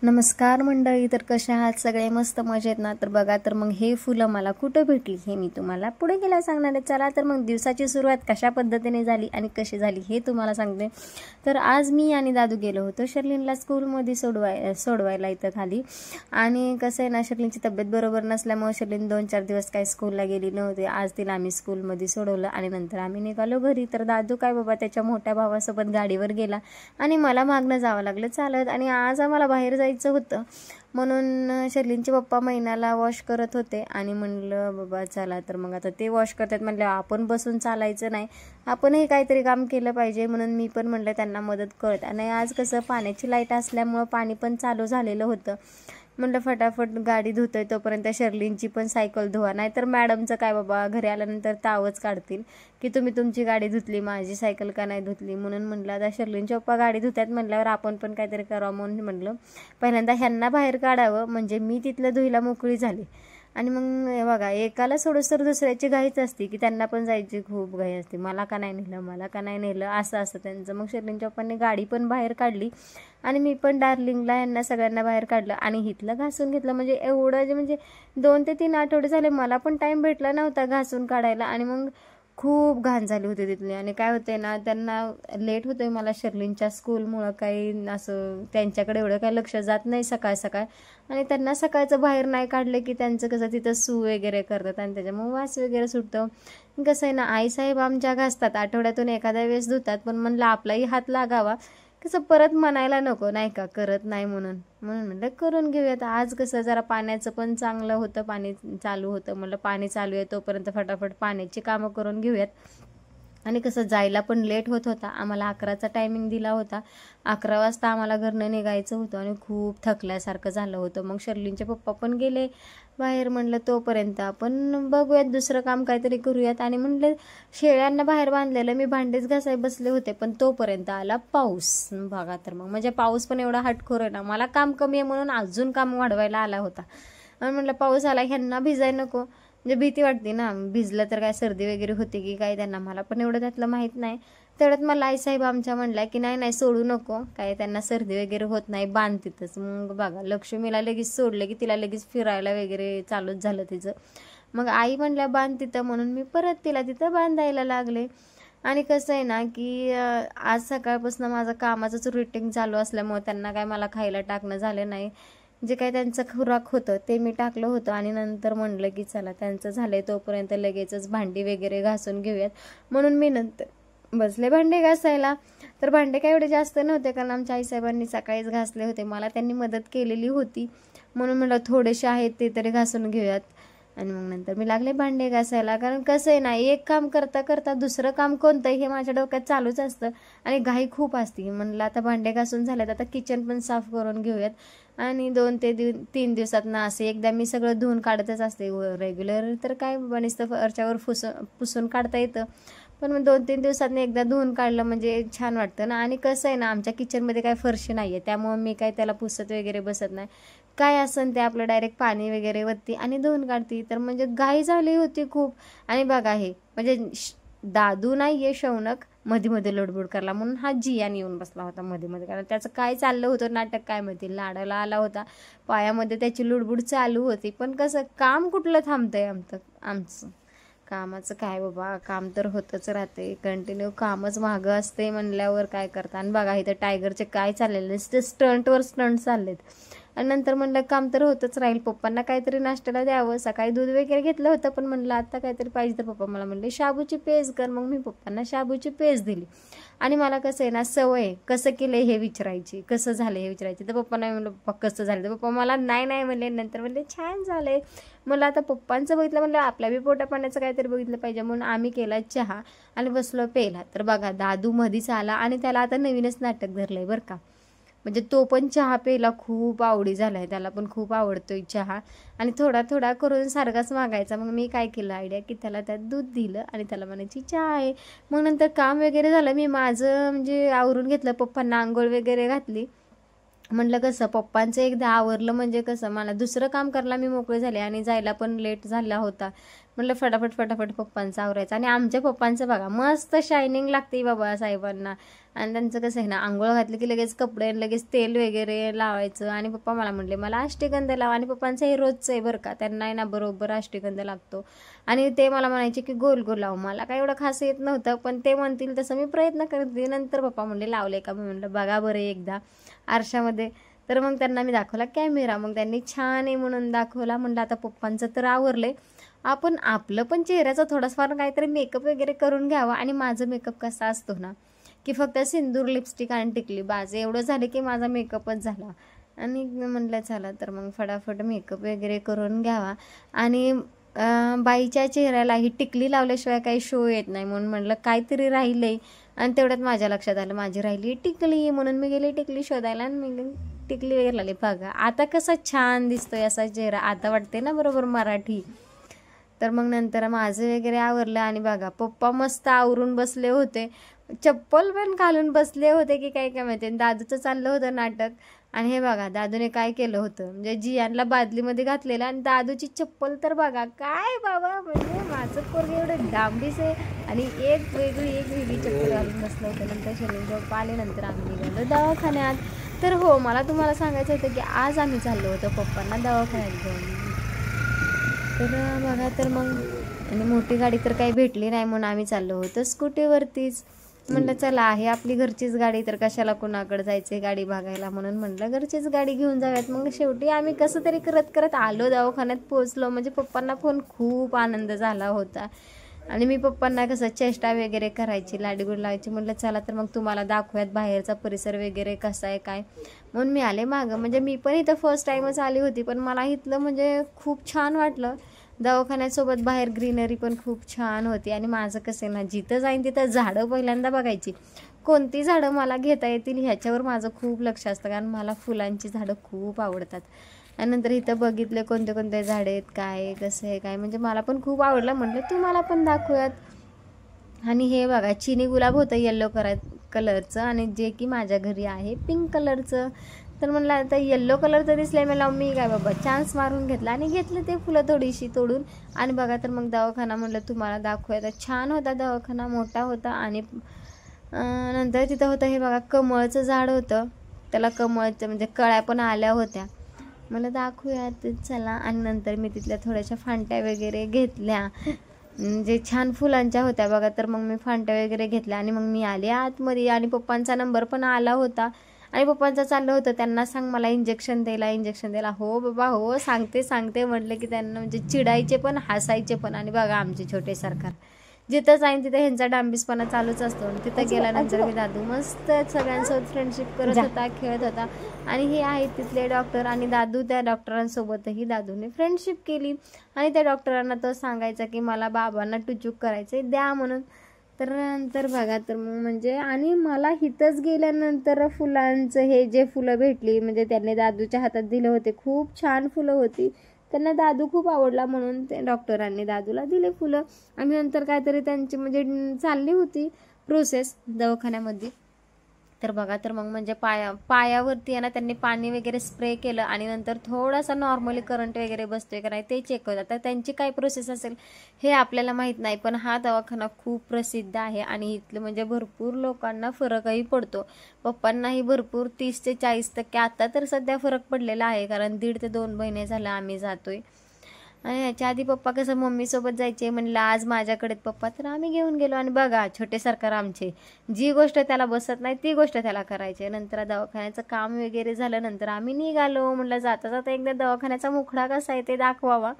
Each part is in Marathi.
नमस्कार मंडळी, तर कशा आहात सगळे? मस्त मजेत ना? तर बघा, तर मग हे फुलं मला कुठं भेटली हे मी तुम्हाला पुढे गेल्यावर सांगणार आहे. चला तर मग दिवसाची सुरुवात कशा पद्धतीने झाली आणि कशी झाली हे तुम्हाला सांगते. तर आज मी आणि दादू गेलो होतो शर्लिनला स्कूलमध्ये सोडवायला इथं खाली. आणि कसं आहे ना, शर्लिनची तब्येत बरोबर नसल्यामुळे शर्लिन 2-4 दिवस काही स्कूलला गेली नव्हती. आज तिला आम्ही स्कूलमध्ये सोडवलं आणि नंतर आम्ही निघालो घरी. तर दादू काय बाबा त्याच्या मोठ्या भावासोबत गाडीवर गेला आणि मला मागणं जावं लागलं चालत. आणि आज आम्हाला बाहेर जायचं होतं म्हणून शर्लिनचे पप्पा महिन्याला वॉश करत होते आणि म्हणलं बाबा चला, तर मग आता ते वॉश करतात म्हणलं आपण बसून चालायचं नाही, आपणही काहीतरी काम केलं पाहिजे. म्हणून मी पण म्हणलं त्यांना मदत करत. आणि आज कसं पाण्याची लाईट असल्यामुळं पाणी पण चालू झालेलं होतं. म्हणलं फटाफट गाडी धुतोय तोपर्यंत शर्लिनची पण सायकल धुवा, नाही तर मॅडमचं काय बाबा घरी आल्यानंतर तावच काढतील की तुम्ही तुमची गाडी धुतली, माझी सायकल का नाही धुतली. म्हणून म्हणलं आता शर्लिनचे पप्पा गाडी धुतात म्हणल्यावर आपण पण काहीतरी करावं म्हणून म्हणलं पहिल्यांदा ह्यांना बाहेर काढावं, म्हणजे मी तिथलं धुईला मोकळी झाली. आणि मग बघा, एकाला सोडूसर दुसऱ्याची घाईच असते की त्यांना पण जायची खूप घाई असते, मला का नाही नेलं, मला का नाही नेलं, असं असतं त्यांचं. मग शर्लिनच्या पप्पांनी गाडी पण बाहेर काढली आणि मी पण डार्लिंगला यांना सगळ्यांना बाहेर काढलं आणि हिथलं घासून घेतलं. म्हणजे एवढं म्हणजे 2 ते 3 आठवडे झाले मला पण टाईम भेटला नव्हता घासून काढायला. आणि मग खूप घाण झाली होती तिथली. आणि काय होते ना, त्यांना लेट होतोय मला शर्लिनच्या स्कूलमुळं, काही असं त्यांच्याकडे एवढं काही लक्ष जात नाही सकाळ सकाळ. आणि त्यांना सकाळचं बाहेर नाही काढलं की त्यांचं कसं तिथं सू वगैरे करतात आणि त्याच्यामुळे वास वगैरे सुटतं. कसं आहे ना, आईसाहेब आमच्या घासतात, आठवड्यातून एखाद्या वेळेस धुतात, पण म्हणलं आपलाही हात लागावा, कसं परत म्हणायला नको नाही का, करत नाही म्हणून म्हणलं करून घेऊयात. आज कसं जरा पाण्याचं पण चांगलं होतं, पाणी चालू होतं, म्हणलं पाणी चालू आहे तोपर्यंत फटाफट पाण्याची कामं करून घेऊयात. आणि कसं जायला पण लेट होत होता, आम्हाला 11चा टायमिंग दिला होता, 11 वाजता आम्हाला घरनं निघायचं होतं आणि खूप थकल्यासारखं झालं होतं. मग शर्लिनचे पप्पा पण गेले बाहेर, म्हणलं तोपर्यंत आपण बघूयात दुसरं काम काहीतरी करूयात. आणि म्हणलं शेळ्यांना बाहेर बांधलेलं, मी भांडेच घासाय बसले होते, पण तोपर्यंत आला पाऊस. बघा तर मग म्हणजे पाऊस पण एवढा हटखोर आहे ना, मला काम कमी आहे म्हणून अजून काम वाढवायला आला होता. आणि म्हणलं पाऊस आला, ह्यांना भिजाय नको, म्हणजे भीती वाटते ना, भिजलं तर काय सर्दी वगैरे होते की काय त्यांना, मला पण एवढं त्यातलं माहीत नाही. तेवढ्यात मला आईसाहेब आमच्या म्हणला की नाही नाही सोडू नको, काय त्यांना सर्दी वगैरे होत नाही, बांध तिथंच. मग बघा लक्ष्मीला लगेच सोडलं की तिला लगेच फिरायला वगैरे चालूच झालं तिचं. मग आई म्हणल्या बांध तिथं, म्हणून मी परत तिला तिथं बांधायला लागले. आणि कसं आहे ना की आज सकाळपासून माझं कामाचंच रुटीन चालू असल्यामुळे त्यांना काय मला खायला टाकणं झालं नाही. जे काही त्यांचं खुराक होतं ते मी टाकलं होतं. आणि नंतर म्हणलं की चला त्यांचं झालंय तोपर्यंत लगेचच भांडी वगैरे घासून घेऊयात, म्हणून मी नंतर बसले भांडे घासायला. तर भांडे काय एवढे जास्त नव्हते, कारण आमच्या आईसाहेबांनी सकाळीच घासले होते, मला त्यांनी मदत केलेली होती, म्हणून म्हटलं थोडेसे आहेत ते तरी घासून घेऊयात. आणि मग नंतर मी लागले भांडे घासायला, कारण कसं आहे ना, एक काम करता करता दुसरं काम कोणतं हे माझ्या डोक्यात चालूच असतं आणि घाई खूप असते. म्हणलं आता भांडे घासून झालेत, आता किचन पण साफ करून घेऊयात. आणि 2 ते 3 दिवसात ना असे एकदा मी सगळं धुवून काढतच असते. रेग्युलर तर काय नुसतं फरच्यावर पुसून काढता येतं, पण मग 2-3 दिवसांनी एकदा धुवून काढलं म्हणजे छान वाटतं ना. आणि कसं आहे ना, आमच्या किचनमध्ये काय फरशी नाही आहे, त्यामुळं मी काय त्याला पुसत वगैरे बसत नाही, काय असन ते आपलं डायरेक्ट पाणी वगैरे वरती आणि धुवून काढते. तर म्हणजे घाई झाली होती खूप. आणि बघा हे म्हणजे दादू नाही आहे शौनक, मध्ये मध्ये लोडबोड करला म्हणून हा जियान येऊन बसला होता मध्ये मध्ये, कारण त्याचं काय चाललं होतं नाटक काय माहिती, लाडाला आला होता, पायामध्ये त्याची लुडबुड चालू होती. पण कसं काम कुठलं थांबतंय आमचं कामाचं काय बाबा, काम तर होतच राहते, कंटिन्यू कामच मागं असते म्हणल्यावर काय करता. आणि बघा इथं टायगरचे काय चाललेले स्टंटवर स्टंट चाललेत. आणि नंतर म्हणलं काम तर होतच राहील, पप्पांना काहीतरी नाश्त्याला द्यावं, सकाळी दूध वगैरे घेतलं होतं, पण म्हणलं आता काहीतरी पाहिजे. तर पप्पा मला म्हणले शाबूची पेज कर, मग मी पप्पांना शाबूची पेज दिली. आणि मला कसं आहे ना सवय, कसं केलं हे विचारायची, कसं झालं हे विचारायची. तर पप्पांना म्हणलं पप्पा कसं झालं, तर पप्पा मला नाही नाही म्हणले, नंतर म्हणले छान झालंय. मला आता पप्पांचं बघितलं, म्हणलं आपल्या बी पोटा पाण्याचं काहीतरी बघितलं पाहिजे, म्हणून आम्ही केला चहा आणि बसलो प्यायला. तर बघा दादू मधीच आला आणि त्याला आता नवीनच नाटक धरलंय बरं का, म्हणजे तो पण चहा प्यायला खूप आवडी झालाय, त्याला पण खूप आवडतोय चहा. आणि थोडा थोडा करून सारखाच मागायचा. मग मी काय केलं आयडिया की त्याला त्यात दूध दिलं आणि त्याला म्हणायची चहा आहे. मग नंतर काम वगैरे झालं, मी माझं म्हणजे आवरून घेतलं, पप्पांना आंघोळ वगैरे घातली म्हटलं कसं पप्पांचं एकदा आवरलं म्हणजे कसं मला दुसरं काम करायला मी मोकळे झाले आणि जायला पण लेट झाला होता. म्हटलं फटाफट फटाफट पप्पांचं आवरायचं. आणि आमच्या पप्पांचं बघा मस्त शायनिंग लागते बाबा साहेबांना. आणि त्यांचं कसं आहे ना, आंघोळ घातली की लगेच कपडे लगेच तेल वगैरे लावायचं. आणि पप्पा मला म्हटले मला अष्टगंध लावा. आणि पप्पांचं हे रोजचं आहे बरं का, त्यांना आहे ना बरोबर अष्टगंध लागतो. आणि ते मला म्हणायचे की गोल गोल लाव. मला काय एवढं खास येत नव्हतं, पण ते म्हणतील तसं मी प्रयत्न करते. नंतर पप्पा म्हणले लावले का, मी म्हटलं बघा बरं एकदा आरशामध्ये. तर मग त्यांना मी दाखवला कॅमेरा, मग त्यांनी छान आहे म्हणून दाखवला. म्हटलं आता पप्पांचं तर आवरले, आपण आपलं पण चेहऱ्याचा थोडाफार काहीतरी मेकअप वगैरे करून घ्यावा. आणि माझं मेकअप कसा असतो ना की फक्त सिंदूर लिपस्टिक आणि टिकली बाज एवढं झालं की माझा मेकअपच झाला. आणि म्हटलं चला तर मग फटाफट मेकअप वगैरे करून घ्यावा. आणि बाईच्या चेहऱ्याला ही टिकली लावल्याशिवाय काही शो येत नाही, म्हणून म्हटलं काहीतरी राहिलंय. आणि तेवढ्यात माझ्या लक्षात आलं माझी राहिली टिकली, म्हणून मी गेले टिकली शोधायला आणि मी टिकली वगैरे लावली. बघा आता कसा छान दिसतोय असा चेहरा, आता वाटते ना बरोबर मराठी. तर मग नंतर माझं वगैरे आवरलं. आणि बघा पप्पा मस्त आवरून बसले होते, चप्पल पण घालून बसले होते की काय काय माहिती. दादूचं चाललं होतं नाटक. आणि हे बघा दादूने काय केलं होतं, म्हणजे जियांला बादलीमध्ये घातलेलं आणि दादूची चप्पल तर बघा काय बाबा, म्हणजे माझं पोरग एवढं डांबीस आहे. आणि एक वेगळी चप्पल घालून बसलं होतं. नंतर शैलेंद्र पप्पा आले, नंतर आम्ही निघालो दवाखान्यात. तर हो, मला तुम्हाला सांगायचं होतं की आज आम्ही चाललो होतो पप्पांना दवाखान्यात घेऊन. तर बघा तर मग आणि मोठी गाडी तर काही भेटली नाही, म्हणून आम्ही चाललो होतो स्कूटीवरतीच. म्हटलं चला आहे आपली घरचीच गाडी, तर कशाला कुणाकडे जायचे गाडी बघायला, म्हणून म्हटलं घरचीच गाडी घेऊन जाऊयात. मग शेवटी आम्ही कसं तरी करत करत आलो, दवाखान्यात पोहोचलो. म्हणजे पप्पांना पण खूप आनंद झाला होता. आणि मी पप्पांना कसं चेष्टा वगैरे करायची, लाडीगुड लावायची. म्हटलं चला तर मग तुम्हाला दाखवूयात बाहेरचा परिसर वगैरे कसा आहे काय, म्हणून मी आले मागं. म्हणजे मी पण इथं फर्स्ट टाईमच आली होती, पण मला इथलं म्हणजे खूप छान वाटलं. दवाखान्यासोबत बाहेर ग्रीनरी पण खूप छान होती. आणि माझं कसं आहे ना, जिथं जाईन तिथं झाडं पहिल्यांदा बघायची, कोणती झाडं मला घेता येतील ह्याच्यावर माझं खूप लक्ष असतं, कारण मला फुलांची झाडं खूप आवडतात. आणि नंतर इथं बघितले कोणते कोणते झाडे आहेत, काय कसं आहे काय, म्हणजे मला पण खूप आवडलं. म्हटलं तुम्हाला पण दाखवूयात. आणि हे बघा चिनी गुलाब होतं येल्लो कलरचं, आणि जे की माझ्या घरी आहे पिंक कलरचं. तर म्हणलं आता येल्लो कलरचं दिसलं मला, मी काय बाबा चान्स मारून घेतला आणि घेतलं ते फुलं थोडीशी तोडून. आणि बघा तर मग दवाखाना म्हटलं तुम्हाला दाखवूयात. छान होता दवाखाना, मोठा होता. आणि नंतर तिथं होतं हे बघा कमळचं झाड होतं, त्याला कमळचं म्हणजे कळ्या पण आल्या होत्या. मला दाखवूयात चला. आणि नंतर मी तिथल्या थोड्याशा फांट्या वगैरे घेतल्या, जे छान फुलांच्या होत्या बघा. तर मग मी फांट्या वगैरे घेतल्या आणि मग मी आले आतमध्ये. आणि पप्पांचा नंबर पण आला होता. आणि पप्पांचं चाललं होतं त्यांना सांग मला इंजेक्शन द्यायला. हो बाबा हो सांगते म्हटलं की त्यांना म्हणजे चिडायचे पण हसायचे पण. आणि बघा आमचे छोटे सरकार, जिथं जाईन तिथं ह्यांचा डांबीसपणा चालूच असतो. तिथं गेल्यानंतर मी दादू मस्त सगळ्यांसोबत फ्रेंडशिप करत होता, खेळत होता. आणि हे आहेत तिथले डॉक्टर, आणि दादू त्या डॉक्टरांसोबतही दादूने फ्रेंडशिप केली. आणि त्या डॉक्टरांना तो सांगायचा की मला बाबांना टुचूक करायचे द्या म्हणून. तर नंतर बघा तर मग म्हणजे, आणि मला इथंच गेल्यानंतर फुलांचं हे जे फुलं भेटली, म्हणजे त्यांनी दादूच्या हातात दिले होते, खूप छान फुलं होती. त्यांना दादू खूप आवडला म्हणून ते डॉक्टरांनी दादूला दिले फुलं. आणि नंतर काहीतरी त्यांची म्हणजे चालली होती प्रोसेस दवाखान्यामध्ये. तर बघा तर मग म्हणजे पायावरती आहे ना त्यांनी पाणी वगैरे स्प्रे केलं. आणि नंतर थोडासा नॉर्मली करंट वगैरे बसतोय का नाही ते चेक होतं. तर त्यांची काय प्रोसेस असेल हे आपल्याला माहीत नाही, पण हा दवाखाना खूप प्रसिद्ध आहे. आणि इथलं म्हणजे भरपूर लोकांना फरकही पडतो. पप्पांनाही भरपूर 30 ते 40% आता तर सध्या फरक पडलेला आहे, कारण 1.5 ते 2 महिने झालं आम्ही जातोय. आणि याच्या आधी पप्पा कसं मम्मीसोबत जायचे, म्हणलं आज माझ्याकडे पप्पा, तर आम्ही घेऊन गेलो. आणि बघा छोटे सरकार आमचे, जी गोष्ट त्याला बसत नाही ती गोष्ट त्याला करायची. नंतर दवाखान्याचं काम वगैरे झालं, नंतर आम्ही निघालो. म्हणलं जाता जाता एकदा दवाखान्याचा मुखडा कसा आहे ते दाखवावा,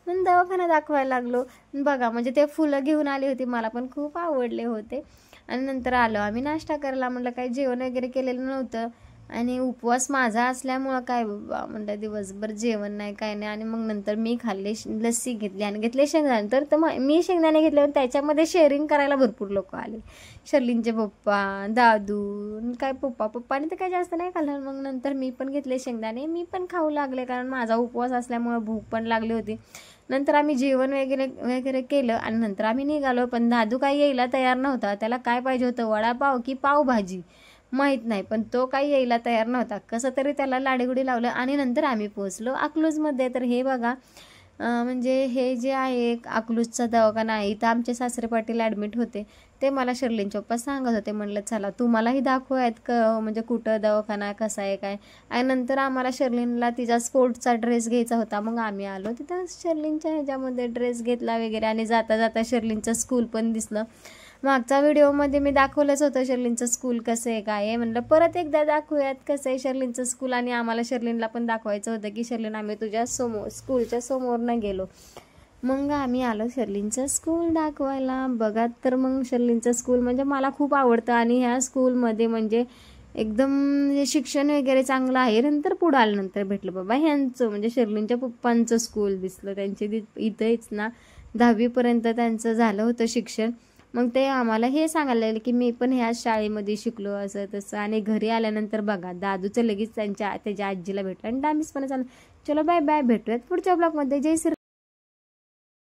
म्हणून दवाखाना दाखवायला लागलो. बघा म्हणजे ते फुलं घेऊन आली होती, मला पण खूप आवडले होते. आणि नंतर आलो आम्ही नाश्ता करायला. म्हटलं काही जेवण वगैरे केलेलं नव्हतं, आणि उपवास माझा असल्यामुळं काय बाबा म्हटलं दिवसभर जेवण नाही काय नाही. आणि मग नंतर मी खाल्ले, लस्सी घेतली आणि घेतले शेंगदाणे. तर मी शेंगदाणे घेतल्यावर त्याच्यामध्ये शेअरिंग करायला भरपूर लोक आले, शर्लिनचे पप्पा, दादू, काय पप्पाने तर काही जास्त नाही खाल्लं. मग नंतर मी पण घेतले शेंगदाणे, मी पण खाऊ लागले, कारण माझा उपवास असल्यामुळं भूक पण लागली होती. नंतर आम्ही जेवण वगैरे केलं आणि नंतर आम्ही निघालो. पण दादू काही यायला तयार नव्हता, त्याला काय पाहिजे होतं, वडापाव की पावभाजी. माहीत नाही, पण तो काही यायला तयार नव्हता. कसं तरी त्याला लाडीगुडी लावलं आणि नंतर आम्ही पोहोचलो अकलूजमध्ये. तर हे बघा, म्हणजे हे जे आहे अकलूजचा दवाखाना आहे, इथं आमचे सासरे पाटील ॲडमिट होते. ते मला शर्लिनचे पप्पा सांगत होते. म्हणलं चला तुम्हालाही दाखवूयात म्हणजे कुठं दवाखाना कसा आहे काय. आणि नंतर आम्हाला शर्लिनला तिचा स्पोर्ट्सचा ड्रेस घ्यायचा होता. मग आम्ही आलो तिथं शर्लिनच्या ह्याच्यामध्ये ड्रेस घेतला वगैरे आणि जाता जाता शर्लिनचं स्कूल पण दिसलं. मागच्या व्हिडिओमध्ये मी दाखवलंच होतं शर्लिनचं स्कूल कसं आहे काय आहे. म्हणलं परत एकदा दाखवूयात कसं आहे शर्लिनचं स्कूल. आणि आम्हाला शर्लिनला पण दाखवायचं होतं की शर्लिन आम्ही तुझ्या स्कूलच्या समोरनं गेलो. मग आम्ही आलो शर्लिनचं स्कूल दाखवायला. बघा तर मग शर्लिनचं स्कूल म्हणजे मला खूप आवडतं आणि ह्या स्कूलमध्ये म्हणजे एकदम शिक्षण वगैरे चांगलं आहे. नंतर पुढं आल्यानंतर भेटलं बाबा ह्यांचं म्हणजे शर्लिनच्या पप्पांचं स्कूल दिसलं. त्यांचे इथंच ना 10वीपर्यंत त्यांचं झालं होतं शिक्षण. मग ते आम्हाला हे सांगायला लागले की मी पण ह्या शाळेमध्ये शिकलो असं तसं. आणि घरी आल्यानंतर बघा दादूचं लगेच त्याच्या आजीला भेटलं आणि डान्स पण झालं. चलो बाय बाय, भेटूयात पुढच्या ब्लॉगमध्ये. जय श्री